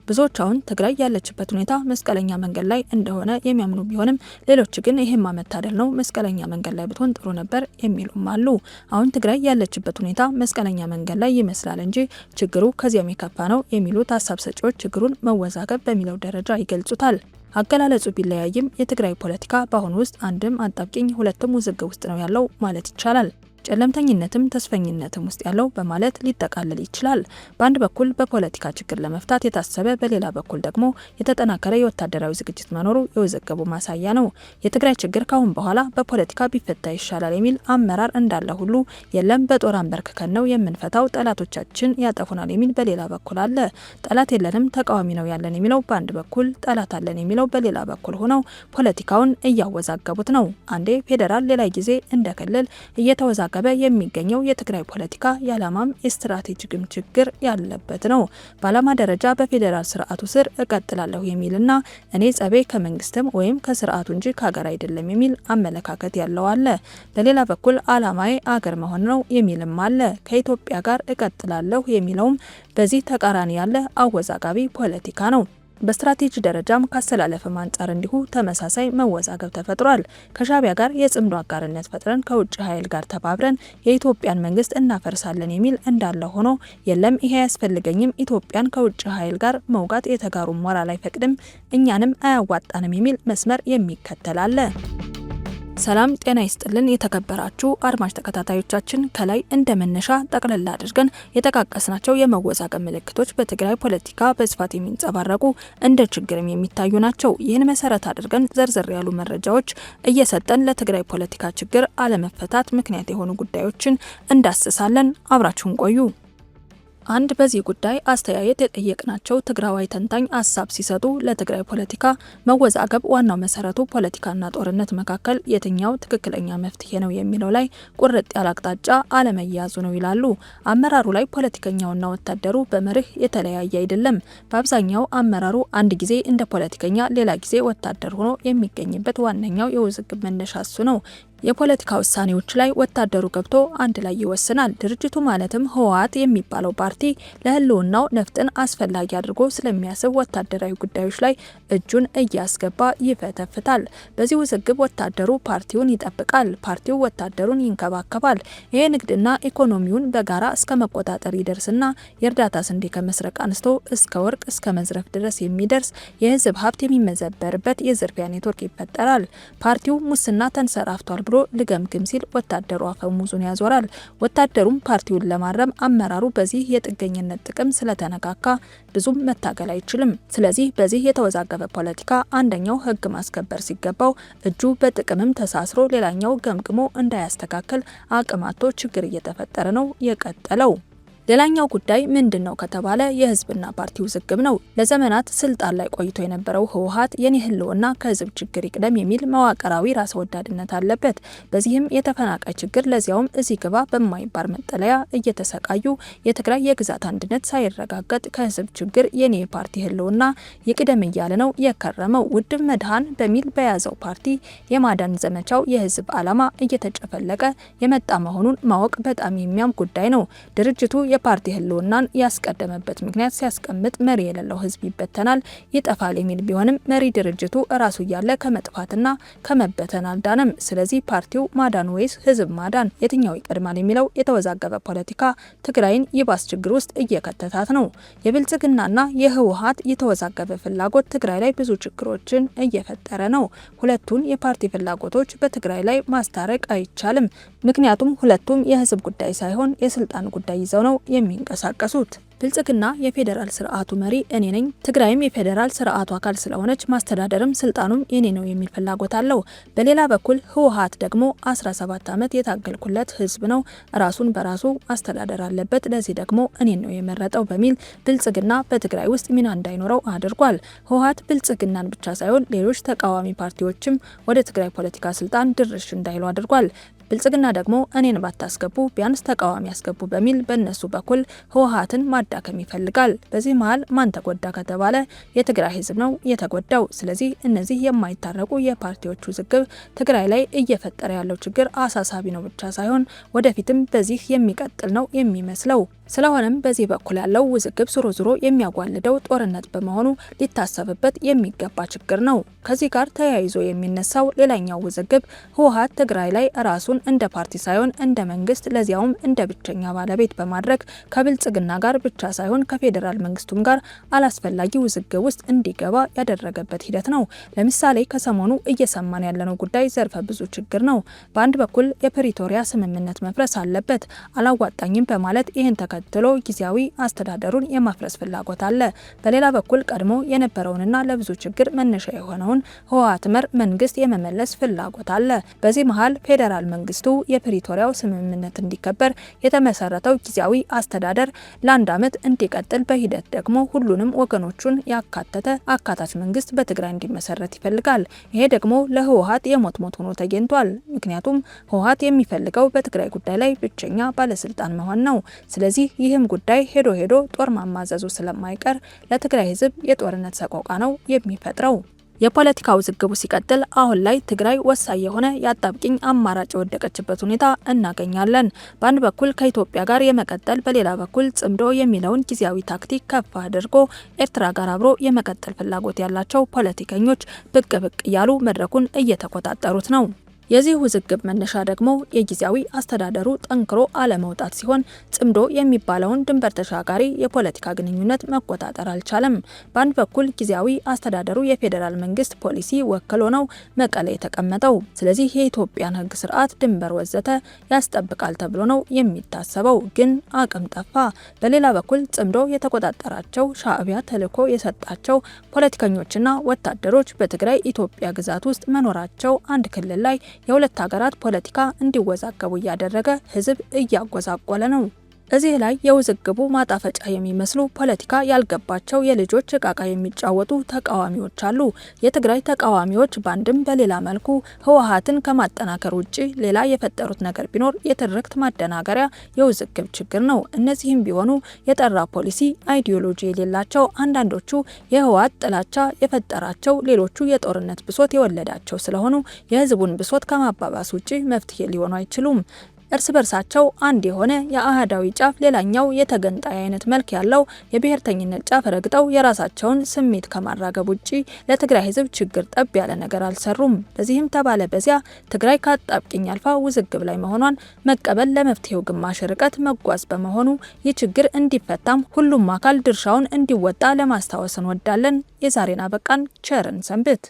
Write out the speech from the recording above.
ብዙዎች አሁን ትግራይ ያለችበት ሁኔታ መስቀለኛ መንገድ ላይ እንደሆነ የሚያምኑ ቢሆንም ሌሎች ግን ይሄማ መታደል ነው፣ መስቀለኛ መንገድ ላይ ብትሆን ጥሩ ነበር የሚሉም አሉ። አሁን ትግራይ ያለችበት ሁኔታ መስቀለኛ መንገድ ላይ ይመስላል እንጂ ችግሩ ከዚያም የከፋ ነው የሚሉት ሀሳብ ሰጪዎች ችግሩን መወዛገብ በሚለው ደረጃ ይገልጹታል። አገላለጹ ቢለያይም የትግራይ ፖለቲካ በአሁኑ ውስጥ አንድም አጣብቂኝ ሁለትም ውዝግብ ውስጥ ነው ያለው ማለት ይቻላል። ጨለምተኝነትም ተስፈኝነትም ውስጥ ያለው በማለት ሊጠቃለል ይችላል። በአንድ በኩል በፖለቲካ ችግር ለመፍታት የታሰበ፣ በሌላ በኩል ደግሞ የተጠናከረ የወታደራዊ ዝግጅት መኖሩ የውዝግቡ ማሳያ ነው። የትግራይ ችግር ካሁን በኋላ በፖለቲካ ቢፈታ ይሻላል የሚል አመራር እንዳለ ሁሉ የለም በጦር አንበርክከን ነው የምንፈታው፣ ጠላቶቻችን ያጠፉናል የሚል በሌላ በኩል አለ። ጠላት የለንም ተቃዋሚ ነው ያለን የሚለው በአንድ በኩል፣ ጠላት አለን የሚለው በሌላ በኩል ሆነው ፖለቲካውን እያወዛገቡት ነው። አንዴ ፌዴራል፣ ሌላ ጊዜ እንደ ክልል እየተወዛገ የሚገኘው የትግራይ ፖለቲካ የዓላማም የስትራቴጂክም ችግር ያለበት ነው። በዓላማ ደረጃ በፌዴራል ስርዓቱ ስር እቀጥላለሁ የሚልና እኔ ጸቤ ከመንግስትም ወይም ከስርዓቱ እንጂ ከሀገር አይደለም የሚል አመለካከት ያለው አለ። በሌላ በኩል ዓላማዬ አገር መሆን ነው የሚልም አለ። ከኢትዮጵያ ጋር እቀጥላለሁ የሚለውም በዚህ ተቃራኒ ያለ አወዛጋቢ ፖለቲካ ነው። በስትራቴጂ ደረጃም ካስተላለፈም አንጻር እንዲሁ ተመሳሳይ መወዛገብ ተፈጥሯል። ከሻዕቢያ ጋር የጽምዶ አጋርነት ፈጥረን ከውጭ ኃይል ጋር ተባብረን የኢትዮጵያን መንግስት እናፈርሳለን የሚል እንዳለ ሆኖ የለም ይሄ አያስፈልገኝም፣ ኢትዮጵያን ከውጭ ኃይል ጋር መውጋት የተጋሩ ሞራል አይፈቅድም፣ እኛንም አያዋጣንም የሚል መስመር የሚከተል አለ። ሰላም ጤና ይስጥልን የተከበራችሁ አድማጭ ተከታታዮቻችን፣ ከላይ እንደ መነሻ ጠቅለል አድርገን የጠቃቀስናቸው የመወዛገብ ምልክቶች በትግራይ ፖለቲካ በስፋት የሚንጸባረቁ እንደ ችግርም የሚታዩ ናቸው። ይህን መሰረት አድርገን ዘርዘር ያሉ መረጃዎች እየሰጠን ለትግራይ ፖለቲካ ችግር አለመፈታት ምክንያት የሆኑ ጉዳዮችን እንዳስሳለን። አብራችሁን ቆዩ። አንድ በዚህ ጉዳይ አስተያየት የጠየቅናቸው ትግራዋይ ተንታኝ ሀሳብ ሲሰጡ ለትግራይ ፖለቲካ መወዛገብ ዋናው መሰረቱ ፖለቲካና ጦርነት መካከል የትኛው ትክክለኛ መፍትሄ ነው የሚለው ላይ ቁርጥ ያለ አቅጣጫ አለመያዙ ነው ይላሉ። አመራሩ ላይ ፖለቲከኛውና ወታደሩ በመርህ የተለያየ አይደለም። በአብዛኛው አመራሩ አንድ ጊዜ እንደ ፖለቲከኛ ሌላ ጊዜ ወታደር ሆኖ የሚገኝበት ዋነኛው የውዝግብ መነሻ እሱ ነው። የፖለቲካ ውሳኔዎች ላይ ወታደሩ ገብቶ አንድ ላይ ይወስናል። ድርጅቱ ማለትም ህወሓት የሚባለው ፓርቲ ለህልውናው ነፍጥን አስፈላጊ አድርጎ ስለሚያስብ ወታደራዊ ጉዳዮች ላይ እጁን እያስገባ ይፈተፍታል። በዚህ ውዝግብ ወታደሩ ፓርቲውን ይጠብቃል፣ ፓርቲው ወታደሩን ይንከባከባል። ይሄ ንግድና ኢኮኖሚውን በጋራ እስከ መቆጣጠር ይደርስና የእርዳታ ስንዴ ከመስረቅ አንስቶ እስከ ወርቅ እስከ መዝረፍ ድረስ የሚደርስ የህዝብ ሀብት የሚመዘበርበት የዝርፊያ ኔትወርክ ይፈጠራል። ፓርቲው ሙስና ተንሰራፍቷል ብሎ ልገምግም ሲል ወታደሩ አፈሙዙን ያዞራል። ወታደሩም ፓርቲውን ለማረም አመራሩ በዚህ የጥገኝነት ጥቅም ስለተነካካ ብዙም መታገል አይችልም። ስለዚህ በዚህ የተወዛገበ ፖለቲካ አንደኛው ህግ ማስከበር ሲገባው እጁ በጥቅምም ተሳስሮ ሌላኛው ገምግሞ እንዳያስተካከል አቅማቶ ችግር እየተፈጠረ ነው የቀጠለው። ሌላኛው ጉዳይ ምንድነው ከተባለ የህዝብና ፓርቲ ውዝግብ ነው። ለዘመናት ስልጣን ላይ ቆይቶ የነበረው ህወሓት የኔ ህልውና ከህዝብ ችግር ይቅደም የሚል መዋቅራዊ ራስ ወዳድነት አለበት። በዚህም የተፈናቃይ ችግር ለዚያውም እዚህ ግባ በማይባል መጠለያ እየተሰቃዩ የትግራይ የግዛት አንድነት ሳይረጋገጥ ከህዝብ ችግር የኔ ፓርቲ ህልውና ይቅደም እያለ ነው የከረመው። ውድብ መድሃን በሚል በያዘው ፓርቲ የማዳን ዘመቻው የህዝብ ዓላማ እየተጨፈለቀ የመጣ መሆኑን ማወቅ በጣም የሚያም ጉዳይ ነው። ድርጅቱ የፓርቲ ህልውናን ያስቀደመበት ምክንያት ሲያስቀምጥ መሪ የሌለው ህዝብ ይበተናል፣ ይጠፋል የሚል ቢሆንም መሪ ድርጅቱ እራሱ እያለ ከመጥፋትና ከመበተን አልዳነም። ስለዚህ ፓርቲው ማዳን ወይስ ህዝብ ማዳን የትኛው ይቀድማል የሚለው የተወዛገበ ፖለቲካ ትግራይን ይባስ ችግር ውስጥ እየከተታት ነው። የብልጽግናና የህወሓት የተወዛገበ ፍላጎት ትግራይ ላይ ብዙ ችግሮችን እየፈጠረ ነው። ሁለቱን የፓርቲ ፍላጎቶች በትግራይ ላይ ማስታረቅ አይቻልም። ምክንያቱም ሁለቱም የህዝብ ጉዳይ ሳይሆን የስልጣን ጉዳይ ይዘው ነው የሚንቀሳቀሱት። ብልጽግና የፌዴራል ስርዓቱ መሪ እኔ ነኝ፣ ትግራይም የፌዴራል ስርዓቱ አካል ስለሆነች ማስተዳደርም ስልጣኑም የኔ ነው የሚል ፍላጎት አለው። በሌላ በኩል ህወሓት ደግሞ 17 ዓመት የታገልኩለት ህዝብ ነው፣ ራሱን በራሱ ማስተዳደር አለበት፣ ለዚህ ደግሞ እኔን ነው የመረጠው በሚል ብልጽግና በትግራይ ውስጥ ሚና እንዳይኖረው አድርጓል። ህወሓት ብልጽግናን ብቻ ሳይሆን ሌሎች ተቃዋሚ ፓርቲዎችም ወደ ትግራይ ፖለቲካ ስልጣን ድርሽ እንዳይሉ አድርጓል። ብልጽግና ደግሞ እኔን ባታስገቡ ቢያንስ ተቃዋሚ ያስገቡ በሚል በእነሱ በኩል ህወሓትን ማዳከም ይፈልጋል። በዚህ መሀል ማን ተጎዳ ከተባለ የትግራይ ህዝብ ነው የተጎዳው። ስለዚህ እነዚህ የማይታረቁ የፓርቲዎች ውዝግብ ትግራይ ላይ እየፈጠረ ያለው ችግር አሳሳቢ ነው ብቻ ሳይሆን ወደፊትም በዚህ የሚቀጥል ነው የሚመስለው። ስለሆነም በዚህ በኩል ያለው ውዝግብ ዞሮ የሚያጓልደው ጦርነት በመሆኑ ሊታሰብበት የሚገባ ችግር ነው። ከዚህ ጋር ተያይዞ የሚነሳው ሌላኛው ውዝግብ ህወሓት ትግራይ ላይ ራሱን እንደ ፓርቲ ሳይሆን እንደ መንግስት ለዚያውም እንደ ብቸኛ ባለቤት በማድረግ ከብልጽግና ጋር ብቻ ሳይሆን ከፌዴራል መንግስቱም ጋር አላስፈላጊ ውዝግብ ውስጥ እንዲገባ ያደረገበት ሂደት ነው። ለምሳሌ ከሰሞኑ እየሰማን ያለነው ጉዳይ ዘርፈ ብዙ ችግር ነው። በአንድ በኩል የፕሪቶሪያ ስምምነት መፍረስ አለበት አላዋጣኝም በማለት ይህን ተከትሎ ጊዜያዊ አስተዳደሩን የማፍረስ ፍላጎት አለ። በሌላ በኩል ቀድሞ የነበረውንና ለብዙ ችግር መነሻ የሆነውን ህወሓት መር መንግስት የመመለስ ፍላጎት አለ። በዚህ መሃል ፌዴራል መንግስቱ የፕሪቶሪያው ስምምነት እንዲከበር የተመሰረተው ጊዜያዊ አስተዳደር ለአንድ ዓመት እንዲቀጥል በሂደት ደግሞ ሁሉንም ወገኖቹን ያካተተ አካታች መንግስት በትግራይ እንዲመሰረት ይፈልጋል። ይሄ ደግሞ ለህወሓት የሞት ሞት ሆኖ ተገኝቷል። ምክንያቱም ህወሓት የሚፈልገው በትግራይ ጉዳይ ላይ ብቸኛ ባለስልጣን መሆን ነው። ስለዚህ ይህም ጉዳይ ሄዶ ጦር ማማዘዙ ስለማይቀር ለትግራይ ህዝብ የጦርነት ሰቆቃ ነው የሚፈጥረው። የፖለቲካ ውዝግቡ ሲቀጥል አሁን ላይ ትግራይ ወሳኝ የሆነ የአጣብቂኝ አማራጭ የወደቀችበት ሁኔታ እናገኛለን። በአንድ በኩል ከኢትዮጵያ ጋር የመቀጠል በሌላ በኩል ጽምዶ የሚለውን ጊዜያዊ ታክቲክ ከፍ አድርጎ ኤርትራ ጋር አብሮ የመቀጠል ፍላጎት ያላቸው ፖለቲከኞች ብቅ እያሉ መድረኩን እየተቆጣጠሩት ነው። የዚህ ውዝግብ መነሻ ደግሞ የጊዜያዊ አስተዳደሩ ጠንክሮ አለመውጣት ሲሆን ጽምዶ የሚባለውን ድንበር ተሻጋሪ የፖለቲካ ግንኙነት መቆጣጠር አልቻለም። በአንድ በኩል ጊዜያዊ አስተዳደሩ የፌዴራል መንግስት ፖሊሲ ወክሎ ነው መቀሌ የተቀመጠው። ስለዚህ የኢትዮጵያን ሕግ ስርዓት፣ ድንበር ወዘተ ያስጠብቃል ተብሎ ነው የሚታሰበው፣ ግን አቅም ጠፋ። በሌላ በኩል ጽምዶ የተቆጣጠራቸው ሻዕቢያ ተልዕኮ የሰጣቸው ፖለቲከኞችና ወታደሮች በትግራይ ኢትዮጵያ ግዛት ውስጥ መኖራቸው አንድ ክልል ላይ የሁለት ሀገራት ፖለቲካ እንዲወዛገቡ እያደረገ ህዝብ እያጎዛቆለ ነው። እዚህ ላይ የውዝግቡ ማጣፈጫ የሚመስሉ ፖለቲካ ያልገባቸው የልጆች እቃቃ የሚጫወቱ ተቃዋሚዎች አሉ። የትግራይ ተቃዋሚዎች ባንድም በሌላ መልኩ ህወሓትን ከማጠናከር ውጪ ሌላ የፈጠሩት ነገር ቢኖር የትርክት ማደናገሪያ የውዝግብ ችግር ነው። እነዚህም ቢሆኑ የጠራ ፖሊሲ፣ አይዲዮሎጂ የሌላቸው፣ አንዳንዶቹ የህወሓት ጥላቻ የፈጠራቸው፣ ሌሎቹ የጦርነት ብሶት የወለዳቸው ስለሆኑ የህዝቡን ብሶት ከማባባስ ውጪ መፍትሄ ሊሆኑ አይችሉም። እርስ በርሳቸው አንድ የሆነ የአህዳዊ ጫፍ ሌላኛው የተገንጣይ አይነት መልክ ያለው የብሔርተኝነት ጫፍ ረግጠው የራሳቸውን ስሜት ከማራገብ ውጪ ለትግራይ ህዝብ ችግር ጠብ ያለ ነገር አልሰሩም። በዚህም ተባለ በዚያ ትግራይ ከአጣብቂኝ አልፋ ውዝግብ ላይ መሆኗን መቀበል ለመፍትሄው ግማሽ ርቀት መጓዝ በመሆኑ ይህ ችግር እንዲፈታም ሁሉም አካል ድርሻውን እንዲወጣ ለማስታወስ እንወዳለን። የዛሬን አበቃን። ቸርን ሰንብት።